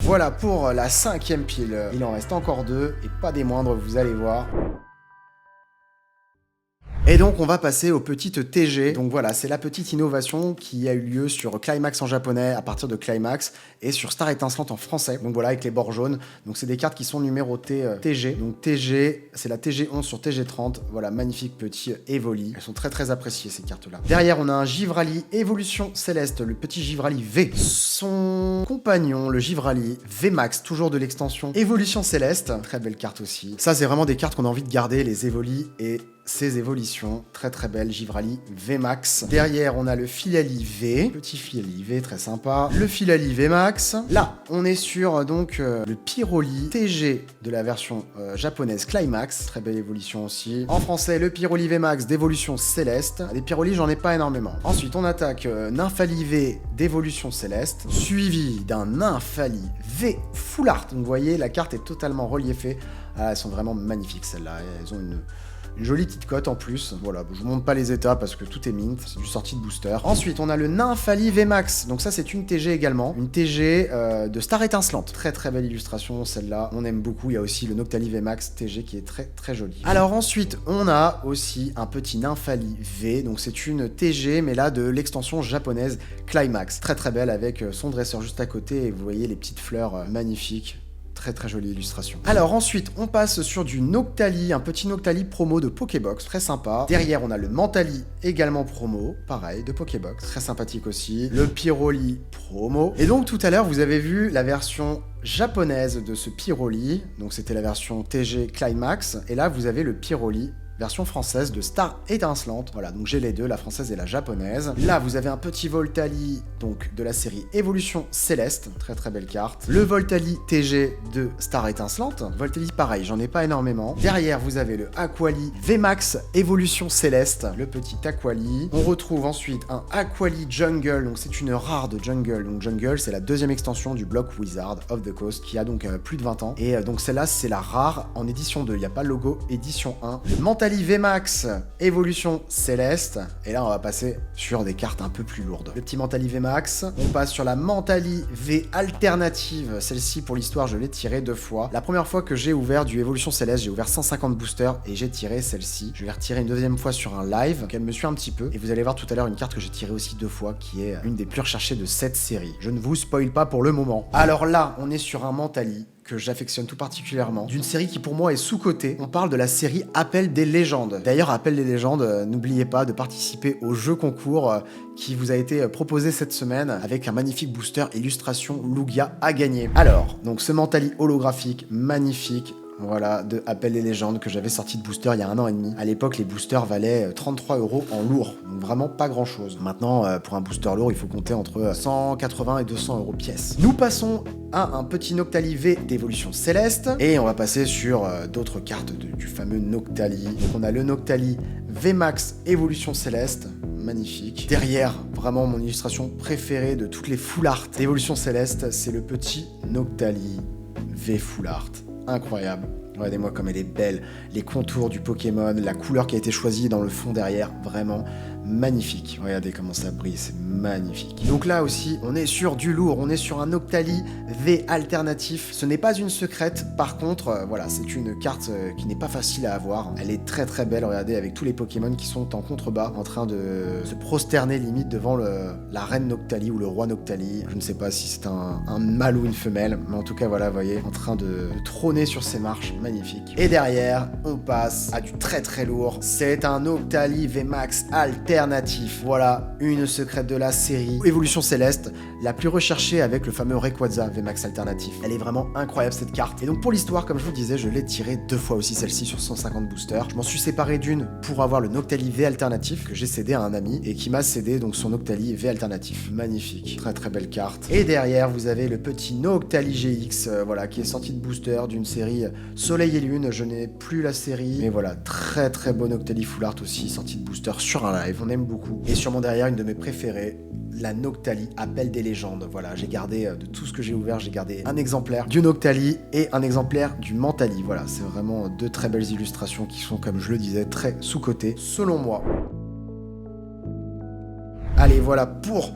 Voilà pour la 5e pile. Il en reste encore 2 et pas des moindres, vous allez voir. Et donc on va passer aux petites TG. Donc voilà, c'est la petite innovation qui a eu lieu sur Climax en japonais à partir de Climax et sur Star Étincelante en français. Donc voilà, avec les bords jaunes. Donc c'est des cartes qui sont numérotées TG. Donc TG, c'est la TG11 sur TG30. Voilà, magnifique petit Evoli. Elles sont très appréciées ces cartes-là. Derrière, on a un Givrali Évolution Céleste, le petit Givrali V. Son compagnon, le Givrali VMAX, toujours de l'extension Évolution Céleste. Très belle carte aussi. Ça, c'est vraiment des cartes qu'on a envie de garder, les Evoli et ces évolutions, très belle, Givrali VMAX. Derrière, on a le Filali V, petit Filali V, très sympa. Le Filali VMAX. Là, on est sur donc le Pyroli TG de la version japonaise Climax, très belle évolution aussi. En français, le Pyroli VMAX d'évolution Céleste. Des Pyrolis, j'en ai pas énormément. Ensuite, on attaque Nymphali V d'évolution Céleste, suivi d'un Nymphali V Full Art. Donc, vous voyez, la carte est totalement reliefée. Ah, elles sont vraiment magnifiques, celles-là. Elles ont une jolie petite cote en plus. Voilà, je vous montre pas les états parce que tout est mint, c'est du sortie de booster. Ensuite, on a le Nymphali VMAX. Donc ça, c'est une TG également. Une TG de Star Étincelante. Très belle illustration, celle-là. On aime beaucoup. Il y a aussi le Noctali VMAX TG qui est très joli. Alors ensuite, on a aussi un petit Nymphali V. Donc c'est une TG, mais là de l'extension japonaise Climax. Très belle avec son dresseur juste à côté. Et vous voyez les petites fleurs magnifiques. Très jolie illustration. Alors ensuite, on passe sur du Noctali, un petit Noctali promo de Pokébox, très sympa. Derrière, on a le Mentali, également promo, pareil, de Pokébox, très sympathique aussi. Le Pyroli promo. Et donc tout à l'heure, vous avez vu la version japonaise de ce Pyroli, donc c'était la version TG Climax, et là vous avez le Pyroli version française de Star Étincelante. Voilà, donc j'ai les deux, la française et la japonaise. Là, vous avez un petit Voltali, donc de la série Évolution Céleste, très belle carte. Le Voltali TG de Star Étincelante. Voltali, pareil, j'en ai pas énormément. Derrière, vous avez le Aquali VMAX Évolution Céleste, le petit Aquali. On retrouve ensuite un Aquali Jungle, donc c'est une rare de Jungle. Donc Jungle, c'est la deuxième extension du bloc Wizard of the Coast, qui a donc plus de 20 ans. Et donc celle-là, c'est la rare en édition 2, il n'y a pas le logo édition 1. Le Mentali VMAX Évolution Céleste, et là on va passer sur des cartes un peu plus lourdes. Le petit Mentali VMAX, on passe sur la Mentali V Alternative, celle-ci pour l'histoire je l'ai tirée 2 fois. La première fois que j'ai ouvert du Évolution Céleste, j'ai ouvert 150 boosters et j'ai tiré celle-ci. Je vais retirer une deuxième fois sur un live, donc elle me suit un petit peu, et vous allez voir tout à l'heure une carte que j'ai tirée aussi 2 fois, qui est une des plus recherchées de cette série. Je ne vous spoil pas pour le moment. Alors là, on est sur un Mentali que j'affectionne tout particulièrement, d'une série qui pour moi est sous-cotée. On parle de la série Appel des légendes. D'ailleurs, Appel des légendes, n'oubliez pas de participer au jeu concours qui vous a été proposé cette semaine avec un magnifique booster illustration Lugia à gagner. Alors, donc ce Mentali holographique, magnifique, voilà, de Appel des légendes que j'avais sorti de booster il y a 1 an et demi. À l'époque, les boosters valaient 33 € en lourd, donc vraiment pas grand chose. Maintenant, pour un booster lourd, il faut compter entre 180 et 200 € pièce. Nous passons à un petit Noctali V d'évolution Céleste, et on va passer sur d'autres cartes du fameux Noctali. Donc on a le Noctali VMAX Évolution Céleste, magnifique. Derrière, vraiment mon illustration préférée de toutes les full art d'évolution Céleste, c'est le petit Noctali V Full Art. Incroyable. Regardez-moi comme elle est belle. Les contours du Pokémon, la couleur qui a été choisie dans le fond derrière, vraiment magnifique. Regardez comment ça brille, c'est magnifique. Donc là aussi, on est sur du lourd, on est sur un Noctali V alternatif. Ce n'est pas une secrète, par contre, voilà, c'est une carte qui n'est pas facile à avoir. Elle est très belle, regardez, avec tous les Pokémon qui sont en contrebas, en train de se prosterner limite devant la reine Noctali ou le roi Noctali. Je ne sais pas si c'est un mâle ou une femelle, mais en tout cas, voilà, vous voyez, en train de trôner sur ses marches, magnifique. Et derrière, on passe à du très lourd. C'est un Noctali VMAX alternatif. Voilà, une secrète de la série Évolution Céleste, la plus recherchée avec le fameux Rayquaza VMAX alternatif. Elle est vraiment incroyable cette carte. Et donc pour l'histoire, comme je vous disais, je l'ai tirée 2 fois aussi celle-ci sur 150 boosters. Je m'en suis séparé d'une pour avoir le Noctali V alternatif que j'ai cédé à un ami et qui m'a cédé donc son Noctali V alternatif. Magnifique, très belle carte. Et derrière, vous avez le petit Noctali GX, voilà, qui est sorti de booster d'une série Soleil et Lune. Je n'ai plus la série, mais voilà, très beau Noctali Full Art aussi, sorti de booster sur un live. On aime beaucoup. Et sûrement derrière, une de mes préférées, la Noctali Appel des légendes. Voilà, j'ai gardé de tout ce que j'ai ouvert, j'ai gardé un exemplaire du Noctali et un exemplaire du Mentali. Voilà, c'est vraiment 2 très belles illustrations qui sont, comme je le disais, très sous-cotées, selon moi. Allez, voilà pour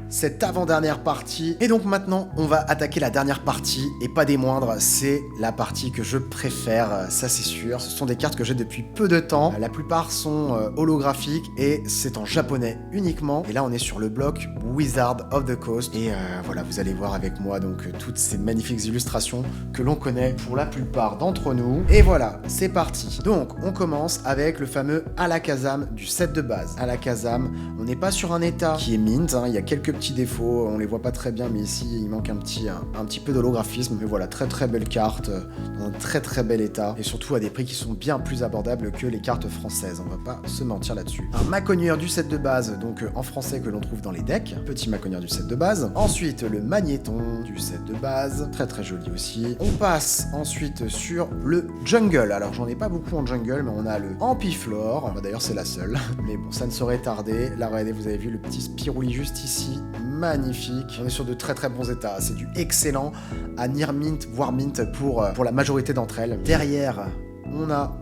cette avant-dernière partie. Et donc maintenant, on va attaquer la dernière partie, et pas des moindres, c'est la partie que je préfère, ça c'est sûr. Ce sont des cartes que j'ai depuis peu de temps. La plupart sont holographiques, et c'est en japonais uniquement. Et là, on est sur le bloc Wizard of the Coast. Et voilà, vous allez voir avec moi donc toutes ces magnifiques illustrations que l'on connaît pour la plupart d'entre nous. Et voilà, c'est parti. Donc, on commence avec le fameux Alakazam du set de base. Alakazam, on n'est pas sur un état qui est mint, hein, il y a quelques petits défauts, on les voit pas très bien, mais ici, il manque un petit peu d'holographisme. Mais voilà, très très belle carte, dans un très très bel état, et surtout à des prix qui sont bien plus abordables que les cartes françaises, on va pas se mentir là-dessus. Un Maconier du set de base, donc en français que l'on trouve dans les decks, petit Maconier du set de base. Ensuite, le Magnéton du set de base, très très joli aussi. On passe ensuite sur le Jungle. Alors j'en ai pas beaucoup en Jungle, mais on a le Ampiflore, d'ailleurs c'est la seule, mais bon, ça ne saurait tarder. Là, regardez, vous avez vu le petit Spirouli juste ici, magnifique. On est sur de très très bons états, c'est du excellent à near mint, voire mint pour la majorité d'entre elles. Derrière, on a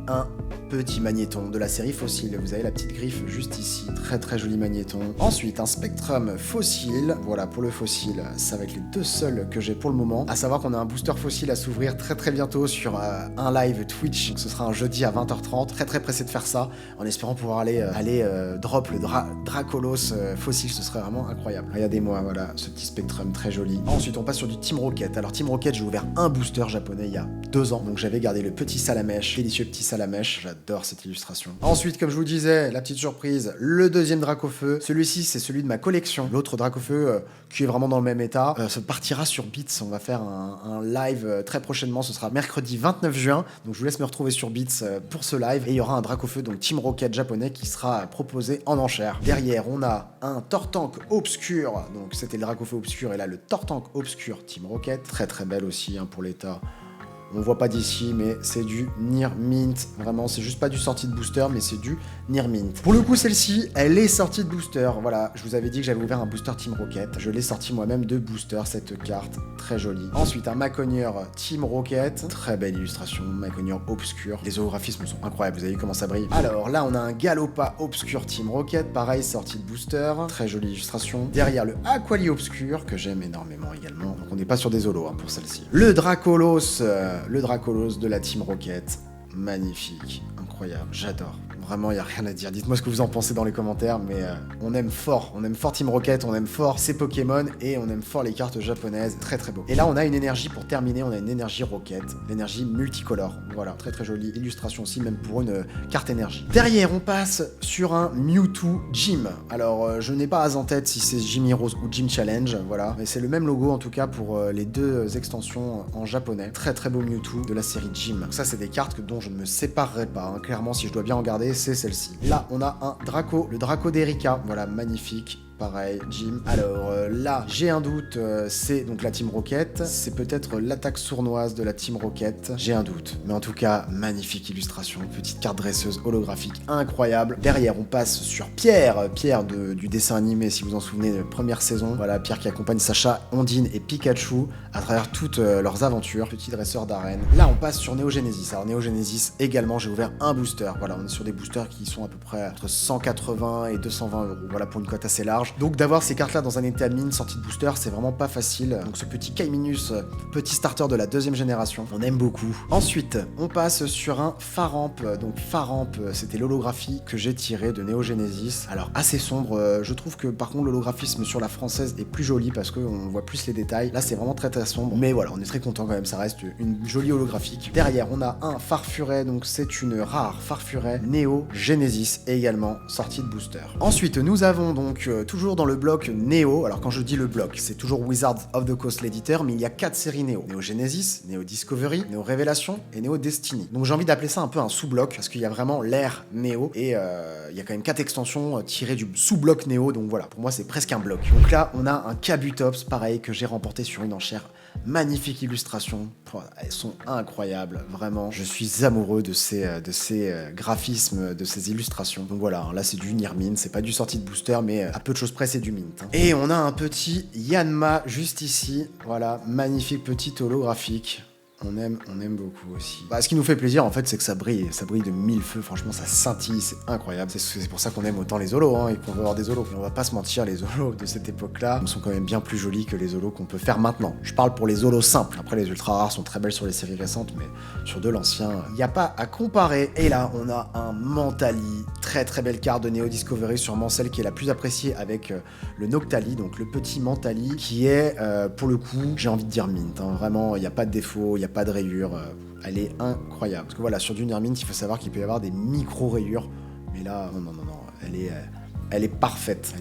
un petit magnéton de la série fossile. Vous avez la petite griffe juste ici, très très joli magnéton. Ensuite, un Spectrum fossile. Voilà, pour le fossile, ça va être les deux seuls que j'ai pour le moment. À savoir qu'on a un booster fossile à s'ouvrir très très bientôt sur un live Twitch. Donc ce sera un jeudi à 20h30. Très très pressé de faire ça, en espérant pouvoir aller drop le Dracolos fossile. Ce serait vraiment incroyable. Regardez-moi, voilà, ce petit Spectrum très joli. Ensuite, on passe sur du Team Rocket. Alors Team Rocket, j'ai ouvert un booster japonais il y a 2 ans. Donc j'avais gardé le petit Salamèche, délicieux petit Salamèche. J'adore cette illustration. Ensuite, comme je vous disais, la petite surprise, le deuxième Dracofeu. Celui-ci, c'est celui de ma collection. L'autre Dracofeu, qui est vraiment dans le même état, se partira sur Beats. On va faire un live très prochainement. Ce sera mercredi 29 juin. Donc, je vous laisse me retrouver sur Beats pour ce live. Et il y aura un Dracofeu, donc Team Rocket japonais, qui sera proposé en enchère. Derrière, on a un Tortank Obscur. Donc, c'était le Dracofeu Obscur. Et là, le Tortank Obscur Team Rocket. Très, très belle aussi pour l'état. On voit pas d'ici, mais c'est du Near Mint. Vraiment, c'est juste pas du sorti de booster, mais c'est du Near Mint. Pour le coup, celle-ci, elle est sortie de booster. Voilà, je vous avais dit que j'avais ouvert un booster Team Rocket. Je l'ai sorti moi-même de booster, cette carte. Très jolie. Ensuite, un Maconier Team Rocket. Très belle illustration. Maconier Obscur. Les holographismes sont incroyables. Vous avez vu comment ça brille. Alors là, on a un Galopa Obscur Team Rocket. Pareil, sorti de booster. Très jolie illustration. Derrière, le Aquali Obscur, que j'aime énormément également. Donc, on n'est pas sur des holos pour celle-ci. Le Dracolos de la Team Rocket, magnifique, incroyable, j'adore. Vraiment, il n'y a rien à dire. Dites-moi ce que vous en pensez dans les commentaires, mais on aime fort Team Rocket, on aime fort ces Pokémon, et on aime fort les cartes japonaises, très très beau. Et là, on a une énergie pour terminer, on a une énergie Rocket, l'énergie multicolore. Voilà, très très jolie illustration aussi, même pour une carte énergie. Derrière, on passe sur un Mewtwo Gym. Alors, je n'ai pas en tête si c'est Gym Heroes ou Gym Challenge, voilà, mais c'est le même logo en tout cas pour les deux extensions en japonais. Très très beau Mewtwo de la série Gym. Donc ça, c'est des cartes dont je ne me séparerai pas, hein. Clairement, si je dois bien en garder, c'est celle-ci. Là, on a un Draco, le Draco d'Erika. Voilà, magnifique. Pareil, Jim. Alors là, j'ai un doute, c'est donc la Team Rocket. C'est peut-être l'attaque sournoise de la Team Rocket. J'ai un doute. Mais en tout cas, magnifique illustration. Petite carte dresseuse holographique incroyable. Derrière, on passe sur Pierre. Pierre du dessin animé, si vous vous en souvenez, de première saison. Voilà, Pierre qui accompagne Sacha, Ondine et Pikachu à travers toutes leurs aventures. Petit dresseur d'arène. Là, on passe sur Neo Genesis. Alors Neo Genesis, également, j'ai ouvert un booster. Voilà, on est sur des boosters qui sont à peu près entre 180 et 220 €. Voilà, pour une cote assez large. Donc d'avoir ces cartes là dans un état mine sortie de booster, c'est vraiment pas facile. Donc ce petit Kaiminus, petit starter de la deuxième génération, on aime beaucoup. Ensuite, on passe sur un Faramp. Donc Faramp, c'était l'holographie que j'ai tirée de Neo Genesis. Alors assez sombre, je trouve que par contre l'holographisme sur la française est plus joli parce qu'on voit plus les détails. Là c'est vraiment très très sombre, mais voilà, on est très content quand même, ça reste une jolie holographique. Derrière, on a un Farfuret, donc c'est une rare Farfuret Neo Genesis, également sortie de booster. Ensuite, nous avons donc toujours dans le bloc Neo. Alors quand je dis le bloc, c'est toujours Wizards of the Coast l'éditeur, mais il y a 4 séries Neo. Neo Genesis, Neo Discovery, Neo Révélation et Neo Destiny. Donc j'ai envie d'appeler ça un peu un sous-bloc, parce qu'il y a vraiment l'ère Neo, et il y a quand même 4 extensions tirées du sous-bloc Neo, donc voilà, pour moi c'est presque un bloc. Donc là, on a un Kabutops, pareil, que j'ai remporté sur une enchère. Magnifique illustration, elles sont incroyables, vraiment. Je suis amoureux de ces graphismes, de ces illustrations. Donc voilà, là c'est du Near Mint, c'est pas du sorti de booster, mais à peu de choses près c'est du Mint. Et on a un petit Yanma juste ici, voilà, magnifique petit holographique. On aime beaucoup aussi. Bah, ce qui nous fait plaisir, en fait, c'est que ça brille de mille feux. Franchement, ça scintille, c'est incroyable. C'est pour ça qu'on aime autant les holos, hein, et qu'on veut avoir des holos. Et on va pas se mentir, les holos de cette époque-là sont quand même bien plus jolis que les holos qu'on peut faire maintenant. Je parle pour les holos simples. Après, les ultra rares sont très belles sur les séries récentes, mais sur de l'ancien, il n'y a pas à comparer. Et là, on a un Mentali. Très très belle carte de Neo Discovery, sûrement celle qui est la plus appréciée avec le Noctali, donc le petit Mentali, qui est, pour le coup, j'ai envie de dire mint. Hein. Vraiment, il n'y a pas de défaut, il n'y a pas de rayures, elle est incroyable. Parce que voilà, sur du Nirmint, il faut savoir qu'il peut y avoir des micro-rayures, mais là, non, elle est parfaite,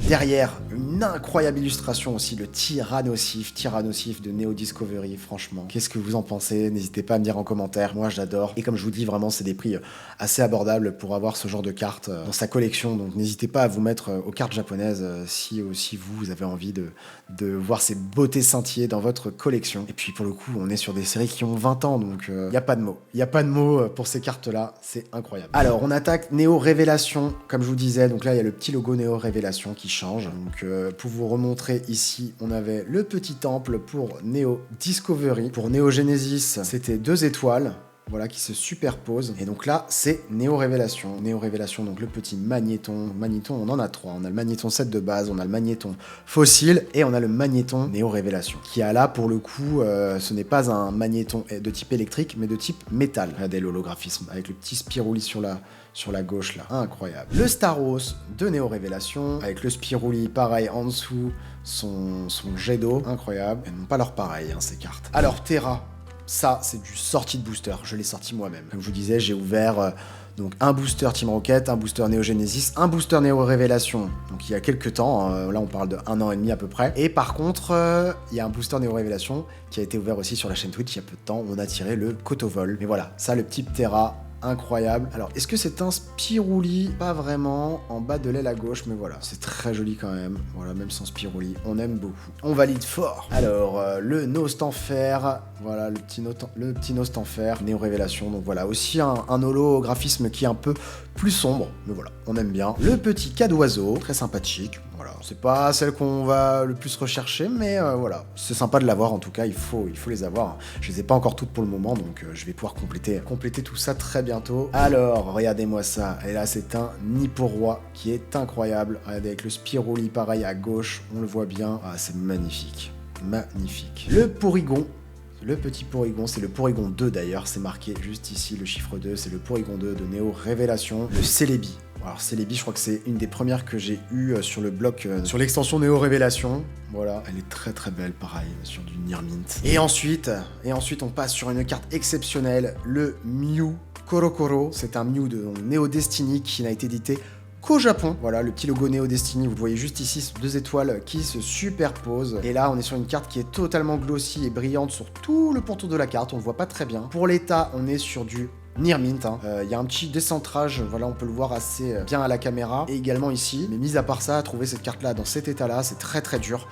Derrière, une incroyable illustration aussi, le Tyrannosif de Neo Discovery, franchement. Qu'est-ce que vous en pensez? N'hésitez pas à me dire en commentaire, moi j'adore. Et comme je vous dis, vraiment, c'est des prix assez abordables pour avoir ce genre de cartes dans sa collection. Donc n'hésitez pas à vous mettre aux cartes japonaises si aussi vous avez envie de voir ces beautés scintiller dans votre collection. Et puis pour le coup, on est sur des séries qui ont 20 ans, donc il n'y a pas de mots. Il n'y a pas de mots pour ces cartes-là, c'est incroyable. Alors, on attaque Neo Révélation, comme je vous disais, donc là, il y a le petit logo Neo Révélation qui change. Donc pour vous remontrer ici, on avait le petit temple pour Neo Discovery. Pour Neo Genesis, c'était 2 étoiles. Voilà, qui se superposent. Et donc là, c'est Neo Révélation. Neo Révélation, donc le petit magnéton. Magnéton, on en a 3. On a le magnéton 7 de base, on a le magnéton fossile et on a le magnéton Neo Révélation. Qui a là, pour le coup, ce n'est pas un magnéton de type électrique, mais de type métal. Regardez l'holographisme avec le petit Spiruli sur la gauche là. Incroyable. Le Staros de Neo Révélation, avec le Spiruli, pareil, en dessous, son jet d'eau. Incroyable. Elles n'ont pas leur pareil, hein, ces cartes. Alors, Terra. Ça, c'est du sorti de booster. Je l'ai sorti moi-même. Comme je vous disais, j'ai ouvert donc un booster Team Rocket, un booster Neo Genesis, un booster Neo Révélation. Donc il y a quelques temps, là on parle de 1 an et demi à peu près. Et par contre, il y a un booster Neo Révélation qui a été ouvert aussi sur la chaîne Twitch il y a peu de temps. On a tiré le Kotovol. Mais voilà, ça, le petit Terra. Incroyable. Alors, est-ce que c'est un Spiruli? Pas vraiment. En bas de l'aile à gauche, mais voilà. C'est très joli quand même. Voilà, même sans Spiruli, on aime beaucoup. On valide fort. Alors, le Nostanfer. Voilà, le petit Nostanfer. Néo Révélation. Donc voilà, aussi un holographisme qui est un peu plus sombre. Mais voilà, on aime bien. Le petit cas d'oiseau. Très sympathique. Voilà. C'est pas celle qu'on va le plus rechercher, mais voilà. C'est sympa de l'avoir en tout cas. Il faut les avoir. Je les ai pas encore toutes pour le moment, donc je vais pouvoir compléter tout ça très bientôt. Alors, regardez-moi ça. Et là, c'est un Nippo-Roi qui est incroyable. Regardez, avec le Spiruli pareil à gauche, on le voit bien. Ah, c'est magnifique. Magnifique. Le Porygon. Le petit Porygon, c'est le Porygon 2 d'ailleurs, c'est marqué juste ici, le chiffre 2, c'est le Porygon 2 de Neo Révélation. Le Celebi. Alors Celebi, je crois que c'est une des premières que j'ai eues sur le bloc, sur l'extension Neo Révélation. Voilà, elle est très très belle, pareil, sur du Nirmint. Et ensuite, on passe sur une carte exceptionnelle, le Mew Korokoro. C'est un Mew de Neo Destiny qui n'a été édité qu'au Japon. Voilà, le petit logo Neo Destiny, vous le voyez juste ici, 2 étoiles qui se superposent. Et là, on est sur une carte qui est totalement glossy et brillante sur tout le pourtour de la carte, on le voit pas très bien. Pour l'état, on est sur du Nirmint, il y a un petit décentrage, voilà, on peut le voir assez bien à la caméra, et également ici, mais mis à part ça, trouver cette carte là dans cet état là, c'est très très dur.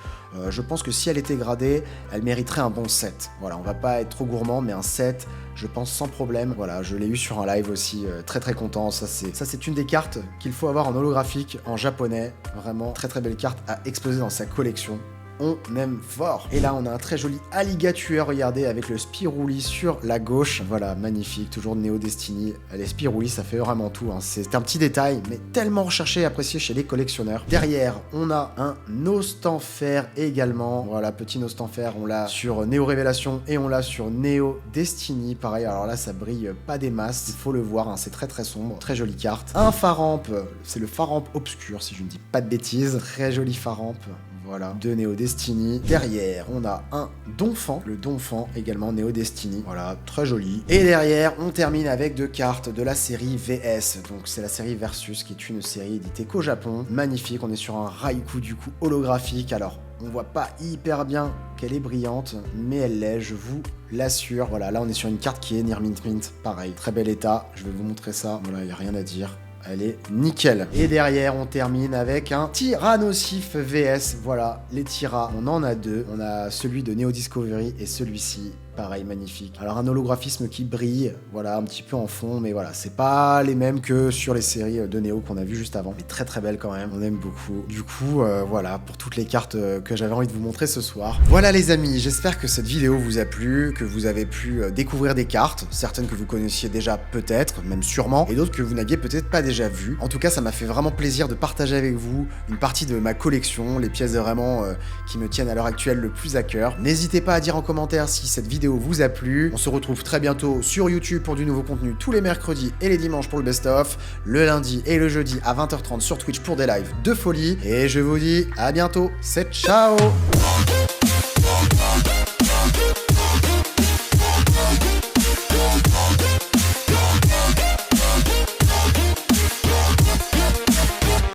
Je pense que si elle était gradée, elle mériterait un bon 7. Voilà, on va pas être trop gourmand, mais un 7, je pense sans problème. Voilà, je l'ai eu sur un live aussi, très très content. Ça c'est une des cartes qu'il faut avoir en holographique, en japonais, vraiment très très belle carte à exposer dans sa collection. On aime fort. Et là, on a un très joli alligator, regardez, avec le Spiruli sur la gauche. Voilà, magnifique, toujours de Neo Destiny. Les Spiruli, ça fait vraiment tout. Hein. C'est un petit détail, mais tellement recherché et apprécié chez les collectionneurs. Derrière, on a un Nostanfer également. Voilà, petit Nostanfer, on l'a sur Neo Révélation et on l'a sur Neo Destiny. Pareil, alors là, ça brille pas des masses. Il faut le voir, hein, c'est très très sombre. Très jolie carte. Un Faramp, c'est le Faramp obscur, si je ne dis pas de bêtises. Très joli Faramp. Voilà, de Neo Destiny. Derrière, on a un Donphan, le Donphan également Neo Destiny. Voilà, très joli. Et derrière, on termine avec 2 cartes de la série VS. Donc c'est la série Versus, qui est une série éditée qu'au Japon. Magnifique, on est sur un Raikou du coup holographique. Alors, on voit pas hyper bien qu'elle est brillante, mais elle l'est, je vous l'assure. Voilà, là on est sur une carte qui est Nirmint Mint. Pareil, très bel état. Je vais vous montrer ça. Voilà, il n'y a rien à dire. elle est nickel. Et derrière, on termine avec un Tyrannosif VS. Voilà, les Tyras, on en a deux. On a celui de Neo Discovery et celui-ci. Pareil, magnifique. Alors un holographisme qui brille, voilà, un petit peu en fond, mais voilà, c'est pas les mêmes que sur les séries de Neo qu'on a vu juste avant. Mais très très belle quand même, on aime beaucoup. Du coup, voilà, pour toutes les cartes que j'avais envie de vous montrer ce soir. Voilà les amis, j'espère que cette vidéo vous a plu, que vous avez pu découvrir des cartes, certaines que vous connaissiez déjà peut-être, même sûrement, et d'autres que vous n'aviez peut-être pas déjà vues. En tout cas, ça m'a fait vraiment plaisir de partager avec vous une partie de ma collection, les pièces vraiment qui me tiennent à l'heure actuelle le plus à cœur. N'hésitez pas à dire en commentaire si cette vidéo vous a plu. On se retrouve très bientôt sur YouTube pour du nouveau contenu tous les mercredis et les dimanches pour le best-of, le lundi et le jeudi à 20h30 sur Twitch pour des lives de folie. Et je vous dis à bientôt, c'est ciao!